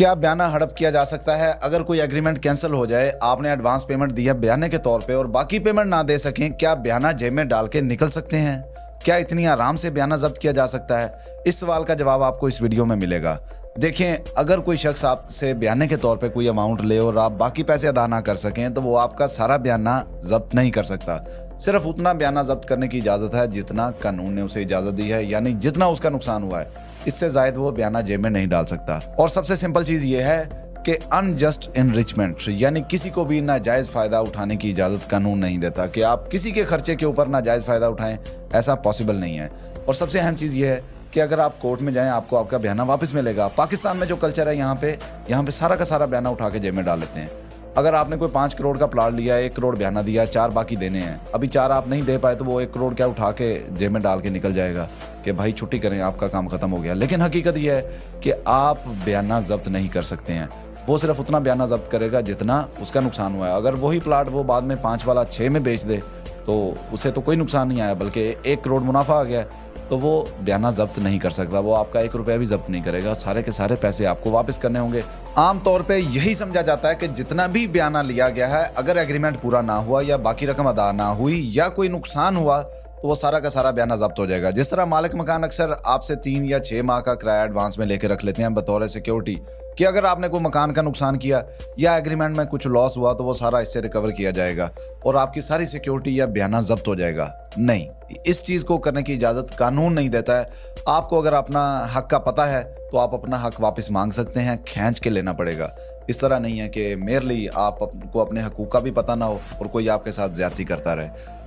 क्या बयाना हड़प किया जा सकता है? अगर कोई एग्रीमेंट कैंसिल हो जाए, आपने एडवांस पेमेंट दी है बयाने के तौर पे और बाकी पेमेंट ना दे सकें, क्या बयाना जेब में डाल के निकल सकते हैं? क्या इतनी आराम से बयाना जब्त किया जा सकता है? इस सवाल का जवाब आपको इस वीडियो में मिलेगा। देखें, अगर कोई शख्स आपसे बयाने के तौर पे कोई अमाउंट ले और आप बाकी पैसे अदा ना कर सकें, तो वो आपका सारा बयाना जब्त नहीं कर सकता। सिर्फ उतना बयाना जब्त करने की इजाज़त है जितना कानून ने उसे इजाज़त दी है, यानी जितना उसका नुकसान हुआ है। इससे ज़ायद वो बयाना जेब में नहीं डाल सकता। और सबसे सिंपल चीज़ ये है कि अनजस्ट इनरिचमेंट, यानी किसी को भी नाजायज़ फ़ायदा उठाने की इजाज़त कानून नहीं देता कि आप किसी के खर्चे के ऊपर नाजायज़ फ़ायदा उठाएं। ऐसा पॉसिबल नहीं है। और सबसे अहम चीज़ ये है कि अगर आप कोर्ट में जाएं, आपको आपका बयाना वापस मिलेगा। पाकिस्तान में जो कल्चर है, यहाँ पे सारा का सारा बयाना उठा के जेब में डाल लेते हैं। अगर आपने कोई 5 करोड़ का प्लाट लिया, 1 करोड़ बयाना दिया, 4 बाकी देने हैं, अभी 4 आप नहीं दे पाए, तो वो 1 करोड़ क्या उठा के जेब में डाल के निकल जाएगा कि भाई छुट्टी करें, आपका काम खत्म हो गया। लेकिन हकीकत ये है कि आप बयाना जब्त नहीं कर सकते हैं। वो सिर्फ उतना बयाना जब्त करेगा जितना उसका नुकसान हुआ है। अगर वही प्लाट वो बाद में 5 वाला 6 में बेच दे, तो उसे तो कोई नुकसान नहीं आया, बल्कि 1 करोड़ मुनाफा आ गया, तो वो बयाना जब्त नहीं कर सकता। वो आपका 1 रुपया भी जब्त नहीं करेगा। सारे के सारे पैसे आपको वापस करने होंगे। आम तौर पे यही समझा जाता है कि जितना भी बयाना लिया गया है, अगर एग्रीमेंट पूरा ना हुआ या बाकी रकम अदा ना हुई या कोई नुकसान हुआ, तो वो सारा का सारा बयाना जब्त हो जाएगा। जिस तरह मालिक मकान अक्सर आपसे 3 या 6 माह का किराया एडवांस में लेके रख लेते हैं बतौर सिक्योरिटी कि अगर आपने कोई मकान का नुकसान किया या एग्रीमेंट में कुछ लॉस हुआ, तो वो सारा इससे रिकवर किया जाएगा और आपकी सारी सिक्योरिटी या बयाना जब्त हो जाएगा। नहीं, इस चीज़ को करने की इजाज़त कानून नहीं देता है। आपको अगर अपना हक का पता है तो आप अपना हक वापस मांग सकते हैं, खींच के लेना पड़ेगा। इस तरह नहीं है कि मेयरली आपको अपने हकूक़ का भी पता ना हो और कोई आपके साथ ज़्यादती करता रहे।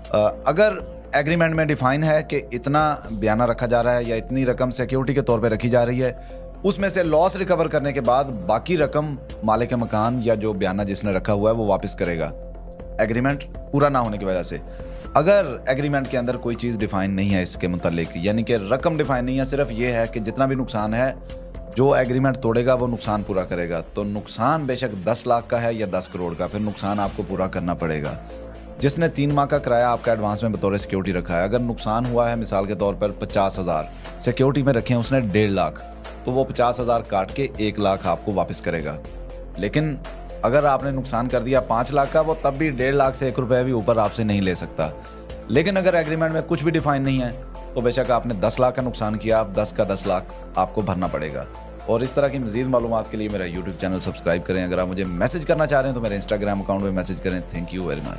अगर एग्रीमेंट में डिफाइन है कि इतना बयाना रखा जा रहा है या इतनी रकम सिक्योरिटी के तौर पे रखी जा रही है, उसमें से लॉस रिकवर करने के बाद बाकी रकम मालिक मकान या जो बयाना जिसने रखा हुआ है वो वापस करेगा, एग्रीमेंट पूरा ना होने की वजह से। अगर एग्रीमेंट के अंदर कोई चीज़ डिफाइन नहीं है इसके मुतालिक, यानी कि रकम डिफाइन नहीं है, सिर्फ ये है कि जितना भी नुकसान है, जो एग्रीमेंट तोड़ेगा वो नुकसान पूरा करेगा, तो नुकसान बेशक 10 लाख का है या 10 करोड़ का, फिर नुकसान आपको पूरा करना पड़ेगा। जिसने 3 माह का किराया आपका एडवांस में बतौर सिक्योरिटी रखा है, अगर नुकसान हुआ है मिसाल के तौर पर 50,000 सिक्योरिटी में रखे हैं उसने 1.5 लाख, तो वो 50,000 काट के 1 लाख आपको वापस करेगा। लेकिन अगर आपने नुकसान कर दिया 5 लाख का, वो तब भी 1.5 लाख से 1 रुपये भी ऊपर आपसे नहीं ले सकता। लेकिन अगर एग्रीमेंट में कुछ भी डिफाइन नहीं है, तो बेशक आपने 10 लाख का नुकसान किया, आप 10 का 10 लाख आपको भरना पड़ेगा। और इस तरह की मज़ीद मालूमात के लिए मेरा यूट्यूब चैनल सब्सक्राइब करें। अगर आप मुझे मैसेज करना चाह रहे हैं तो मेरे इंस्टाग्राम अकाउंट पर मैसेज करें। Thank you very much.